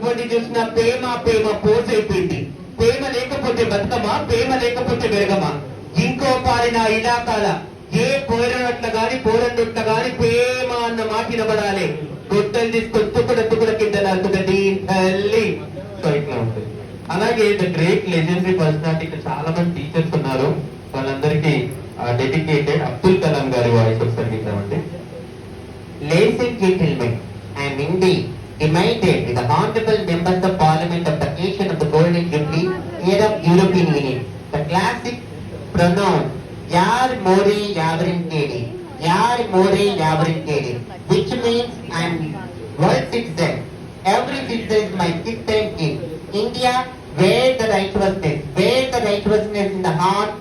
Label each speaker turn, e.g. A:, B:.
A: ఎప్పటి చూసినా ప్రేమ ప్రేమ పోజ్ అయిపోయింది. ప్రేమ లేకపోతే బతుకమా, ప్రేమ లేకపోతే వెరగమా. ఇంకో పాలిన ఇలాకాల ఏ పోయినట్ల గాని పోరన్నట్ల గాని ప్రేమ అన్న మాట వినబడాలి. గుట్టలు తీసుకొని తుకుడ కింద నడుతుంది తల్లి. సో ఇట్లా ఉంటుంది. అలాగే ద గ్రేట్ లెజెండరీ పర్సనాలిటీ ఇక్కడ చాలా మంది టీచర్స్ ఉన్నారు. వాళ్ళందరికీ డెడికేటెడ్ అబ్దుల్ కలాం గారి వాయిస్ ఒకసారి విందామండి.
B: Ladies and gentlemen, I am indeed delighted with the honorable members of Parliament of the occasion of the Golden Jubilee Year of European Union. The classic pronoun Yar More Yavarin Kedi, Yar More Yavarin Kedi, which means I am world citizen. Every citizen is my sister and king. India, where the righteousness in the heart